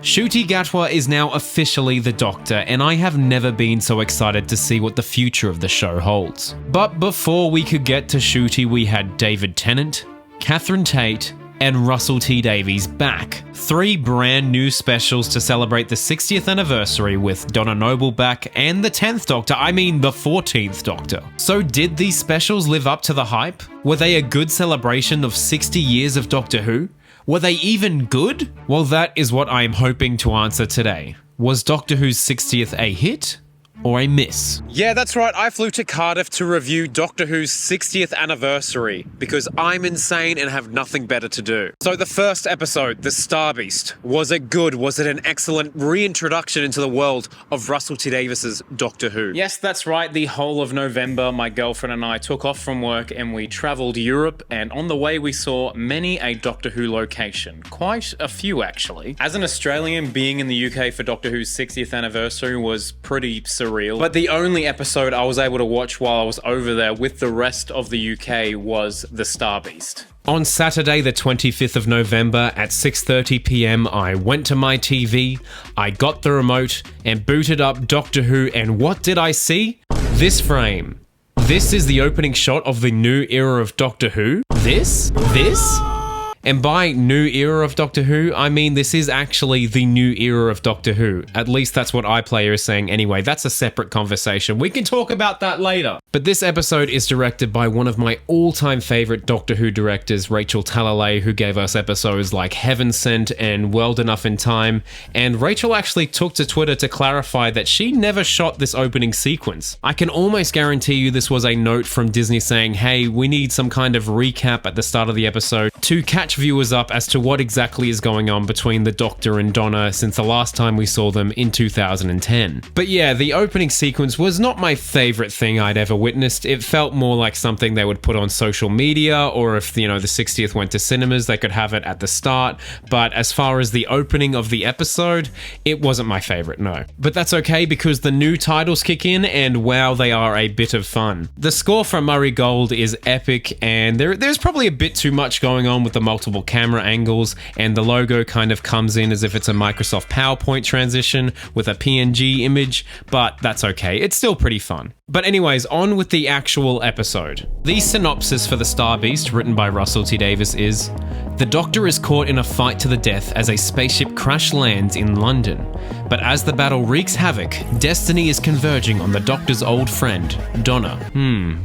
Ncuti Gatwa is now officially the Doctor, and I have never been so excited to see what the future of the show holds. But before we could get to Ncuti, we had David Tennant, Catherine Tate, and Russell T Davies back. 3 brand new specials to celebrate the 60th anniversary with Donna Noble back and the 10th Doctor, I mean the 14th Doctor. So did these specials live up to the hype? Were they a good celebration of 60 years of Doctor Who? Were they even good? Well, that is what I am hoping to answer today. Was Doctor Who's 60th a hit? Or a miss? Yeah, that's right. I flew to Cardiff to review Doctor Who's 60th anniversary because I'm insane and have nothing better to do. So the first episode, The Star Beast, was it good? Was it an excellent reintroduction into the world of Russell T Davies' Doctor Who? Yes, that's right. The whole of November, my girlfriend and I took off from work and we travelled Europe, and on the way we saw many a Doctor Who location. Quite a few, actually. As an Australian, being in the UK for Doctor Who's 60th anniversary was pretty surreal. But the only episode I was able to watch while I was over there with the rest of the UK was The Star Beast. On Saturday the 25th of November at 6:30 PM, I went to my TV, I got the remote and booted up Doctor Who, and what did I see? This frame. This is the opening shot of the new era of Doctor Who. This? And by new era of Doctor Who, I mean this is actually the new era of Doctor Who. At least that's what iPlayer is saying anyway. That's a separate conversation. We can talk about that later. But this episode is directed by one of my all-time favorite Doctor Who directors, Rachel Talalay, who gave us episodes like Heaven Sent and World Enough in Time. And Rachel actually took to Twitter to clarify that she never shot this opening sequence. I can almost guarantee you this was a note from Disney saying, hey, we need some kind of recap at the start of the episode to catch viewers up as to what exactly is going on between the Doctor and Donna since the last time we saw them in 2010. But yeah, the opening sequence was not my favorite thing I'd ever witnessed. It felt more like something they would put on social media, or if, the 60th went to cinemas, they could have it at the start. But as far as the opening of the episode, it wasn't my favorite, no. But that's okay because the new titles kick in and wow, they are a bit of fun. The score from Murray Gold is epic, and there's probably a bit too much going on with the multiple camera angles, and the logo kind of comes in as if it's a Microsoft PowerPoint transition with a PNG image, but that's okay. It's still pretty fun. But anyways, on with the actual episode. The synopsis for The Star Beast, written by Russell T Davies, is: the Doctor is caught in a fight to the death as a spaceship crash lands in London. But as the battle wreaks havoc, destiny is converging on the Doctor's old friend, Donna.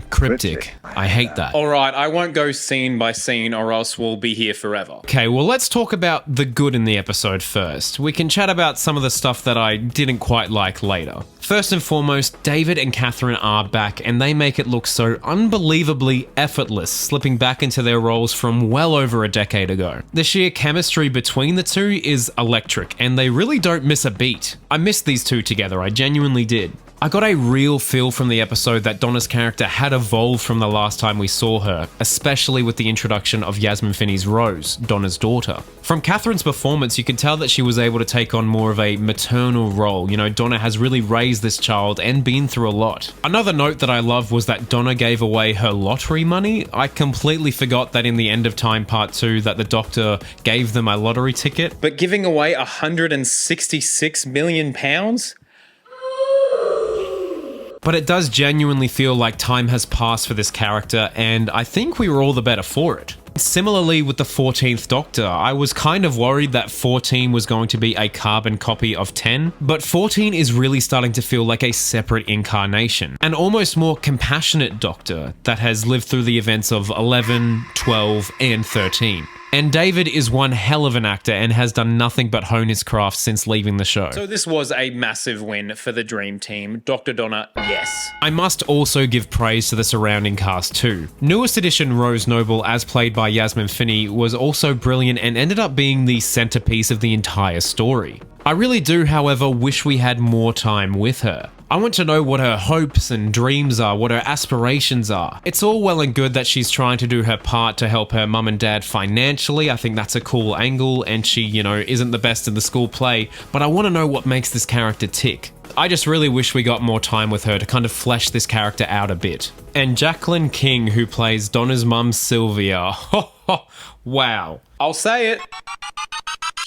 Cryptic. I hate that. Alright, I won't go scene by scene or else we'll be here forever. Okay, well let's talk about the good in the episode first. We can chat about some of the stuff that I didn't quite like later. First and foremost, David and Catherine are back, and they make it look so unbelievably effortless, slipping back into their roles from well over a decade ago. The sheer chemistry between the two is electric, and they really don't miss a beat. I missed these two together, I genuinely did. I got a real feel from the episode that Donna's character had evolved from the last time we saw her, especially with the introduction of Yasmin Finney's Rose, Donna's daughter. From Catherine's performance, you could tell that she was able to take on more of a maternal role. Donna has really raised this child and been through a lot. Another note that I love was that Donna gave away her lottery money. I completely forgot that in the End of Time Part 2 that the Doctor gave them a lottery ticket. But giving away £166 million? But it does genuinely feel like time has passed for this character, and I think we were all the better for it. Similarly with the 14th Doctor, I was kind of worried that 14 was going to be a carbon copy of 10, but 14 is really starting to feel like a separate incarnation, an almost more compassionate Doctor that has lived through the events of 11, 12, and 13. And David is one hell of an actor and has done nothing but hone his craft since leaving the show. So this was a massive win for the Dream Team. Dr. Donna, yes. I must also give praise to the surrounding cast too. Newest edition Rose Noble, as played by Yasmin Finney, was also brilliant and ended up being the centerpiece of the entire story. I really do, however, wish we had more time with her. I want to know what her hopes and dreams are, what her aspirations are. It's all well and good that she's trying to do her part to help her mum and dad financially. I think that's a cool angle, and she, isn't the best in the school play, but I want to know what makes this character tick. I just really wish we got more time with her to kind of flesh this character out a bit. And Jacqueline King, who plays Donna's mum Sylvia, wow. I'll say it.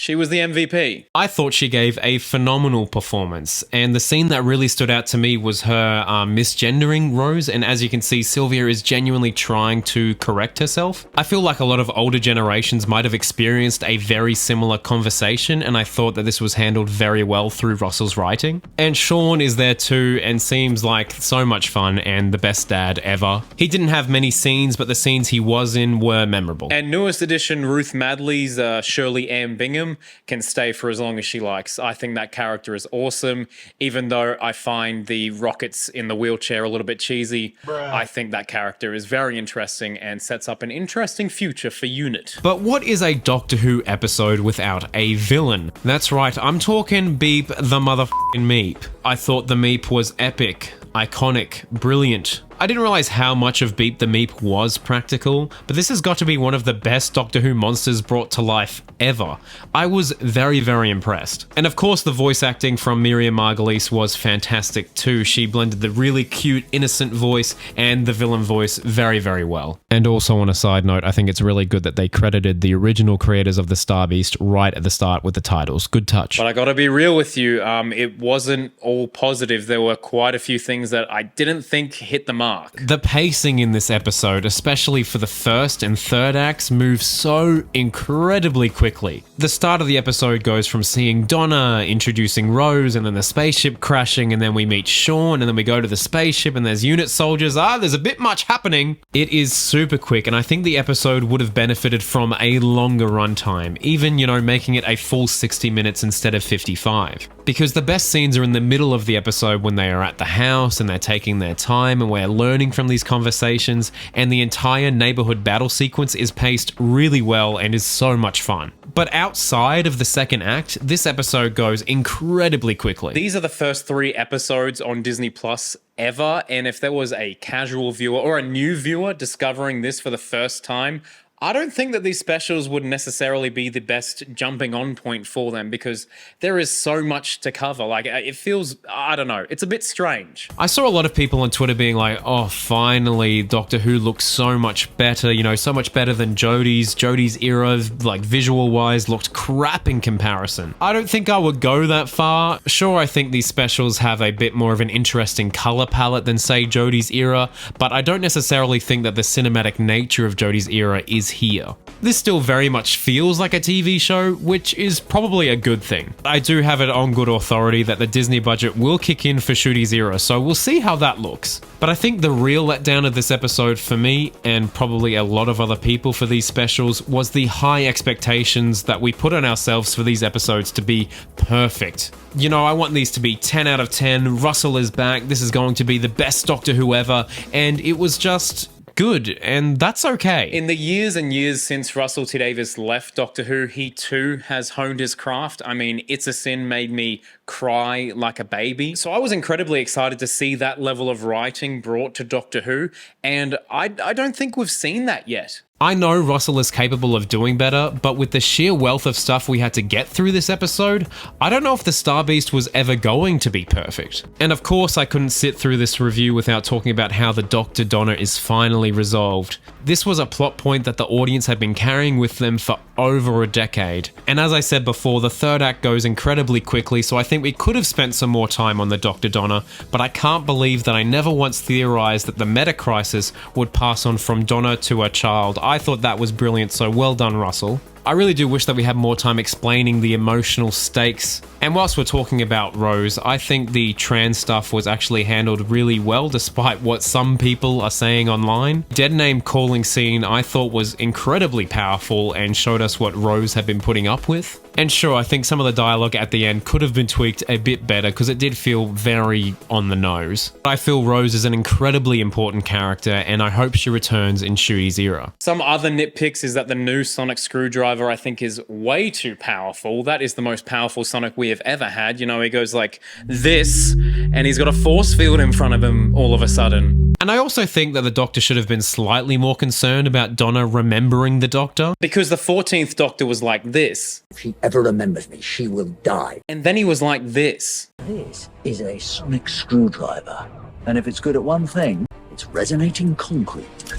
She was the MVP. I thought she gave a phenomenal performance, and the scene that really stood out to me was her misgendering Rose, and as you can see, Sylvia is genuinely trying to correct herself. I feel like a lot of older generations might have experienced a very similar conversation, and I thought that this was handled very well through Russell's writing. And Sean is there too, and seems like so much fun and the best dad ever. He didn't have many scenes, but the scenes he was in were memorable. And newest edition Ruth Madley's Shirley Ann Bingham can stay for as long as she likes. I think that character is awesome, even though I find the rockets in the wheelchair a little bit cheesy. I think that character is very interesting and sets up an interesting future for UNIT. But what is a Doctor Who episode without a villain? That's right, I'm talking Beep the motherfucking Meep. I thought the Meep was epic, iconic, brilliant. I didn't realize how much of Beep the Meep was practical, but this has got to be one of the best Doctor Who monsters brought to life ever. I was very, very impressed. And of course, the voice acting from Miriam Margolyes was fantastic too. She blended the really cute, innocent voice and the villain voice very, very well. And also on a side note, I think it's really good that they credited the original creators of the Star Beast right at the start with the titles. Good touch. But I gotta be real with you, it wasn't all positive. There were quite a few things that I didn't think hit the mark. The pacing in this episode, especially for the first and third acts, moves so incredibly quickly. The start of the episode goes from seeing Donna introducing Rose, and then the spaceship crashing, and then we meet Sean, and then we go to the spaceship and there's unit soldiers. There's a bit much happening. It is super quick, and I think the episode would have benefited from a longer runtime, even, making it a full 60 minutes instead of 55. Because the best scenes are in the middle of the episode when they are at the house and they're taking their time and we're learning from these conversations, and the entire neighborhood battle sequence is paced really well and is so much fun. But outside of the second act, this episode goes incredibly quickly. These are the first 3 episodes on Disney Plus ever, and if there was a casual viewer or a new viewer discovering this for the first time, I don't think that these specials would necessarily be the best jumping on point for them, because there is so much to cover. Like, it feels, I don't know, it's a bit strange. I saw a lot of people on Twitter being like, oh, finally, Doctor Who looks so much better, so much better than Jodie's. Jodie's era, like visual-wise, looked crap in comparison. I don't think I would go that far. Sure, I think these specials have a bit more of an interesting color palette than, say, Jodie's era, but I don't necessarily think that the cinematic nature of Jodie's era is here. This still very much feels like a TV show, which is probably a good thing. I do have it on good authority that the Disney budget will kick in for Ncuti's era, so we'll see how that looks. But I think the real letdown of this episode for me, and probably a lot of other people for these specials, was the high expectations that we put on ourselves for these episodes to be perfect. I want these to be 10 out of 10, Russell is back, this is going to be the best Doctor Who ever, and it was just good, and that's okay. In the years and years since Russell T Davies left Doctor Who, he too has honed his craft. I mean, It's a Sin made me cry like a baby. So I was incredibly excited to see that level of writing brought to Doctor Who, and I don't think we've seen that yet. I know Russell is capable of doing better, but with the sheer wealth of stuff we had to get through this episode, I don't know if the Star Beast was ever going to be perfect. And of course, I couldn't sit through this review without talking about how the Doctor Donna is finally resolved. This was a plot point that the audience had been carrying with them for over a decade. And as I said before, the third act goes incredibly quickly, so I think we could have spent some more time on the Doctor Donna, but I can't believe that I never once theorized that the meta crisis would pass on from Donna to her child. I thought that was brilliant, so well done, Russell. I really do wish that we had more time explaining the emotional stakes. And whilst we're talking about Rose, I think the trans stuff was actually handled really well, despite what some people are saying online. Dead name calling scene I thought was incredibly powerful and showed us what Rose had been putting up with. And sure, I think some of the dialogue at the end could have been tweaked a bit better because it did feel very on the nose. I feel Rose is an incredibly important character, and I hope she returns in Ncuti's era. Some other nitpicks is that the new sonic screwdriver I think is way too powerful. That is the most powerful Sonic we have ever had. He goes like this, and he's got a force field in front of him all of a sudden. And I also think that the Doctor should have been slightly more concerned about Donna remembering the Doctor. Because the 14th Doctor was like this. If she ever remembers me, she will die. And then he was like this. This is a sonic screwdriver. And if it's good at one thing, it's resonating concrete.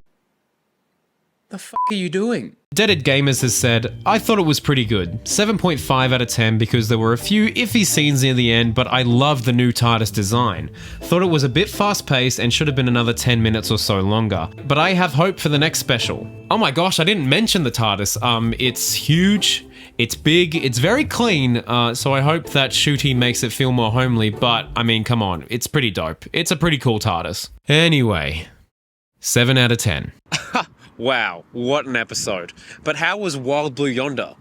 The fuck are you doing? Deaded Gamers has said, I thought it was pretty good. 7.5 out of 10 because there were a few iffy scenes near the end, but I loved the new TARDIS design. Thought it was a bit fast-paced and should have been another 10 minutes or so longer. But I have hope for the next special. Oh my gosh, I didn't mention the TARDIS. It's huge, it's big, it's very clean, so I hope that Shooty makes it feel more homely, but I mean, come on, it's pretty dope. It's a pretty cool TARDIS. Anyway, 7 out of 10. Wow, what an episode. But how was Wild Blue Yonder?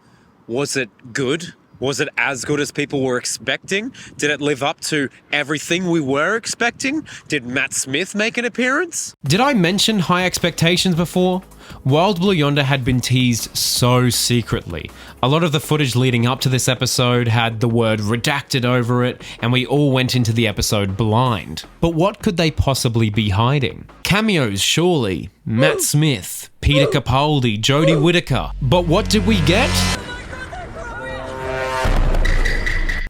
Was it good? Was it as good as people were expecting? Did it live up to everything we were expecting? Did Matt Smith make an appearance? Did I mention high expectations before? Wild Blue Yonder had been teased so secretly. A lot of the footage leading up to this episode had the word redacted over it, and we all went into the episode blind. But what could they possibly be hiding? Cameos, surely. Matt Smith, Peter Capaldi, Jodie Whittaker. But what did we get?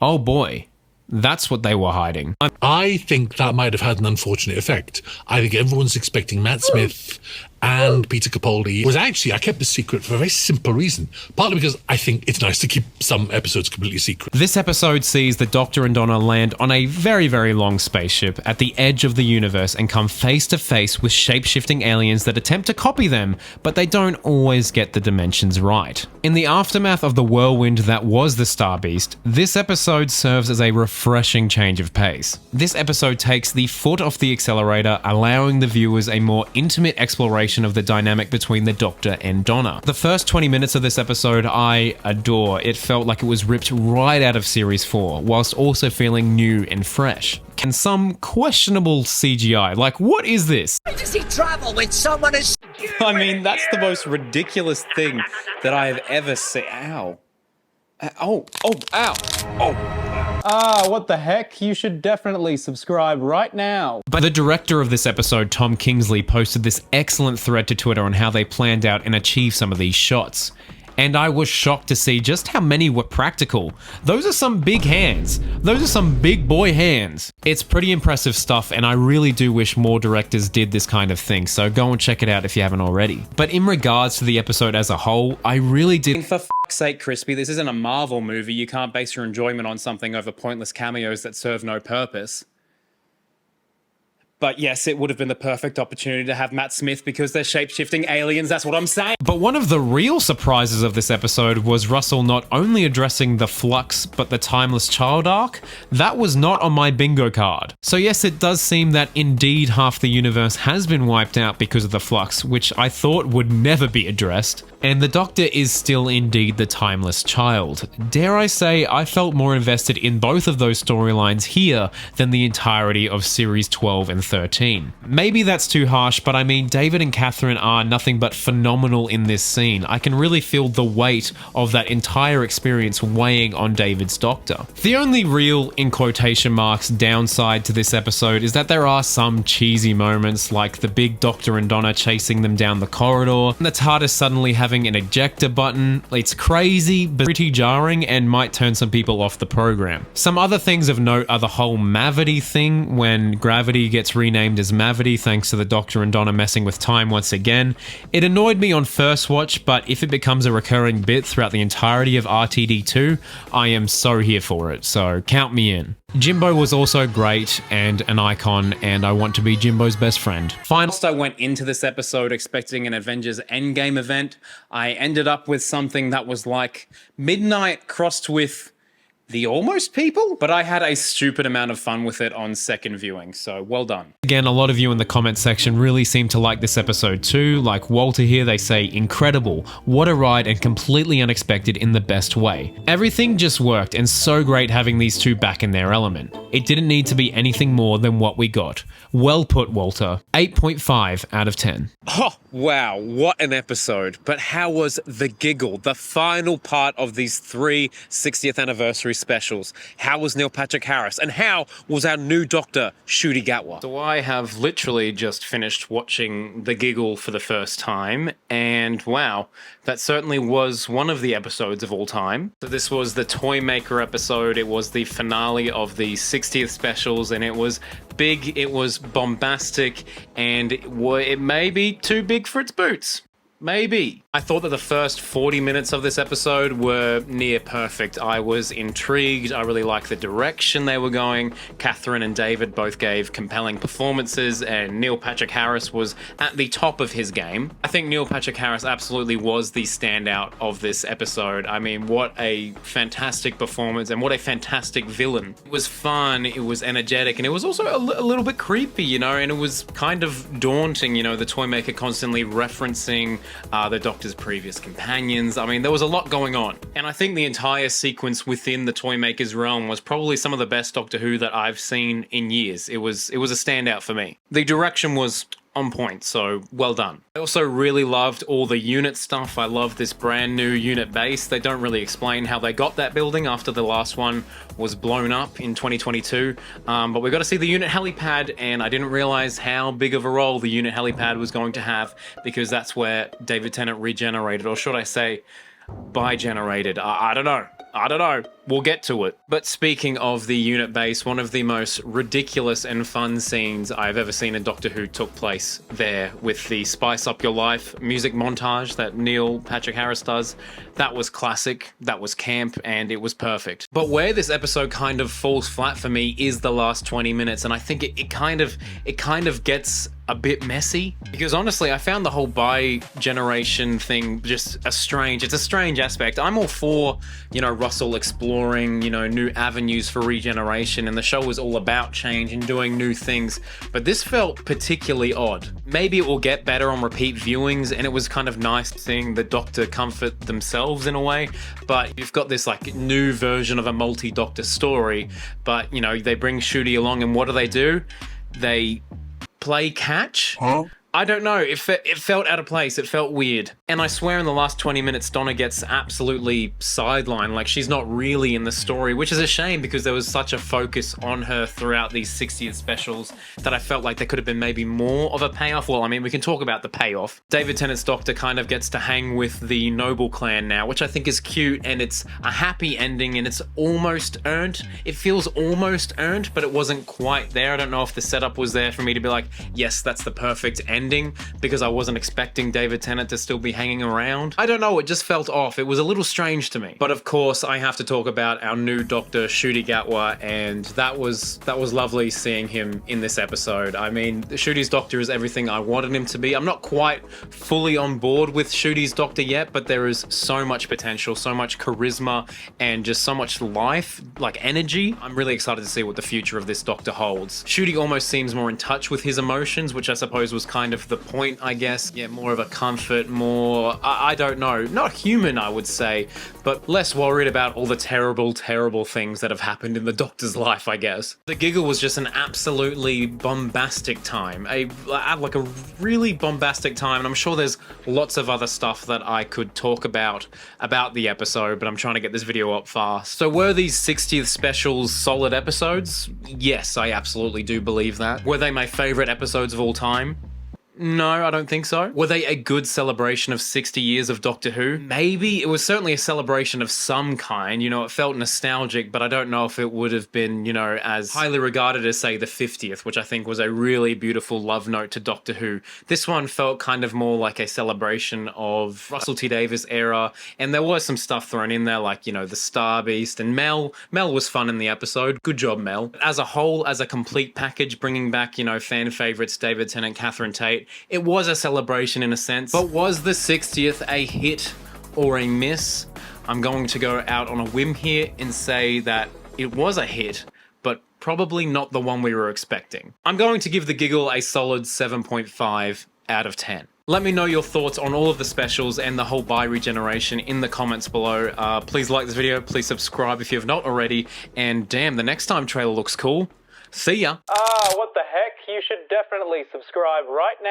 Oh boy, that's what they were hiding. I think that might have had an unfortunate effect. I think everyone's expecting Matt Smith and Peter Capaldi. I kept the secret for a very simple reason. Partly because I think it's nice to keep some episodes completely secret. This episode sees the Doctor and Donna land on a very, very long spaceship at the edge of the universe and come face to face with shape-shifting aliens that attempt to copy them, but they don't always get the dimensions right. In the aftermath of the whirlwind that was the Star Beast, this episode serves as a refreshing change of pace. This episode takes the foot off the accelerator, allowing the viewers a more intimate exploration of the dynamic between the Doctor and Donna. The first 20 minutes of this episode I adore. It felt like it was ripped right out of Series 4, whilst also feeling new and fresh. And some questionable CGI, like what is this? Why does he travel when someone is... I mean, that's the most ridiculous thing that I have ever seen. Ow. Ow. What the heck? You should definitely subscribe right now. But the director of this episode, Tom Kingsley, posted this excellent thread to Twitter on how they planned out and achieved some of these shots. And I was shocked to see just how many were practical. Those are some big hands. Those are some big boy hands. It's pretty impressive stuff, and I really do wish more directors did this kind of thing, so go and check it out if you haven't already. But in regards to the episode as a whole, I really did... For fuck's sake, Crispy, this isn't a Marvel movie. You can't base your enjoyment on something over pointless cameos that serve no purpose. But yes, it would have been the perfect opportunity to have Matt Smith because they're shape-shifting aliens, that's what I'm saying. But one of the real surprises of this episode was Russell not only addressing the Flux, but the Timeless Child arc. That was not on my bingo card. So yes, it does seem that indeed half the universe has been wiped out because of the Flux, which I thought would never be addressed. And the Doctor is still indeed the Timeless Child. Dare I say, I felt more invested in both of those storylines here than the entirety of Series 12 and 13. Maybe that's too harsh, but I mean, David and Catherine are nothing but phenomenal in this scene. I can really feel the weight of that entire experience weighing on David's Doctor. The only real, in quotation marks, downside to this episode is that there are some cheesy moments, like the big Doctor and Donna chasing them down the corridor, and the TARDIS suddenly having an ejector button. It's crazy, but pretty jarring, and might turn some people off the program. Some other things of note are the whole Mavity thing, when gravity gets renamed as Mavity thanks to the Doctor and Donna messing with time once again. It annoyed me on first watch, but if it becomes a recurring bit throughout the entirety of RTD2, I am so here for it, so count me in. Jimbo was also great and an icon, and I want to be Jimbo's best friend. Whilst I went into this episode expecting an Avengers Endgame event, I ended up with something that was like Midnight crossed with The Almost People, but I had a stupid amount of fun with it on second viewing, so well done. Again, a lot of you in the comment section really seem to like this episode too. Like Walter here, they say, incredible, what a ride, and completely unexpected in the best way. Everything just worked, and so great having these two back in their element. It didn't need to be anything more than what we got. Well put, Walter. 8.5 out of 10. Oh, wow, what an episode. But how was the Giggle, the final part of these 3 60th anniversary specials? How was Neil Patrick Harris? And how was our new Doctor, Ncuti Gatwa? So I have literally just finished watching The Giggle for the first time, and wow, that certainly was one of the episodes of all time. So this was the Toymaker episode, it was the finale of the 60th specials, and it was big, it was bombastic, and it may be too big for its boots. Maybe. I thought that the first 40 minutes of this episode were near perfect. I was intrigued. I really liked the direction they were going. Catherine and David both gave compelling performances, and Neil Patrick Harris was at the top of his game. I think Neil Patrick Harris absolutely was the standout of this episode. I mean, what a fantastic performance and what a fantastic villain. It was fun, it was energetic, and it was also a little bit creepy, you know, and it was kind of daunting, you know, the Toymaker constantly referencing the Doctor's previous companions. I mean, there was a lot going on. And I think the entire sequence within the Toymaker's realm was probably some of the best Doctor Who that I've seen in years. It was a standout for me. The direction was on point, so well done. I also really loved all the unit stuff. I love this brand new unit base. They don't really explain how they got that building after the last one was blown up in 2022, but we got to see the unit helipad, and I didn't realize how big of a role the unit helipad was going to have, because that's where David Tennant regenerated, or should I say bi-generated. I don't know. We'll get to it. But speaking of the unit base, one of the most ridiculous and fun scenes I've ever seen in Doctor Who took place there with the Spice Up Your Life music montage that Neil Patrick Harris does. That was classic, that was camp, and it was perfect. But where this episode kind of falls flat for me is the last 20 minutes, and I think it kind of gets a bit messy, because honestly I found the whole bi-generation thing just it's a strange aspect. I'm all for, you know, Russell exploring, you know, new avenues for regeneration, and the show was all about change and doing new things, but this felt particularly odd. Maybe it will get better on repeat viewings, and it was kind of nice seeing the Doctor comfort themselves in a way, but you've got this like new version of a multi-Doctor story, but you know, they bring Ncuti along, and what do? They play catch? Huh? I don't know, it felt out of place, it felt weird. And I swear in the last 20 minutes, Donna gets absolutely sidelined, like she's not really in the story, which is a shame because there was such a focus on her throughout these 60th specials that I felt like there could have been maybe more of a payoff. Well, I mean, we can talk about the payoff. David Tennant's Doctor kind of gets to hang with the Noble clan now, which I think is cute, and it's a happy ending, and it's almost earned. It feels almost earned, but it wasn't quite there. I don't know if the setup was there for me to be like, yes, that's the perfect ending, because I wasn't expecting David Tennant to still be hanging around. I don't know, it just felt off. It was a little strange to me. But of course, I have to talk about our new Doctor, Ncuti Gatwa, and that was lovely seeing him in this episode. I mean, Ncuti's Doctor is everything I wanted him to be. I'm not quite fully on board with Ncuti's Doctor yet, but there is so much potential, so much charisma, and just so much life, like energy. I'm really excited to see what the future of this Doctor holds. Ncuti almost seems more in touch with his emotions, which I suppose was kind of the point, I guess. Yeah, more of a comfort, more, I don't know, not human, I would say, but less worried about all the terrible things that have happened in the Doctor's life, I guess. The Giggle was just an absolutely bombastic time, like a really bombastic time, and I'm sure there's lots of other stuff that I could talk about the episode, but I'm trying to get this video up fast. So were these 60th specials solid episodes? Yes, I absolutely do believe that. Were they my favorite episodes of all time? No, I don't think so. Were they a good celebration of 60 years of Doctor Who? Maybe. It was certainly a celebration of some kind. You know, it felt nostalgic, but I don't know if it would have been, you know, as highly regarded as, say, the 50th, which I think was a really beautiful love note to Doctor Who. This one felt kind of more like a celebration of Russell T Davies era, and there was some stuff thrown in there, like, you know, the Star Beast, and Mel. Mel was fun in the episode. Good job, Mel. As a whole, as a complete package, bringing back, you know, fan favorites David Tennant, Catherine Tate, it was a celebration in a sense, but was the 60th a hit or a miss? I'm going to go out on a whim here and say that it was a hit, but probably not the one we were expecting. I'm going to give the Giggle a solid 7.5 out of 10. Let me know your thoughts on all of the specials and the whole bi-regeneration in the comments below. Please like this video, please subscribe if you have not already, and damn, the next time trailer looks cool. See ya. What the heck? You should definitely subscribe right now.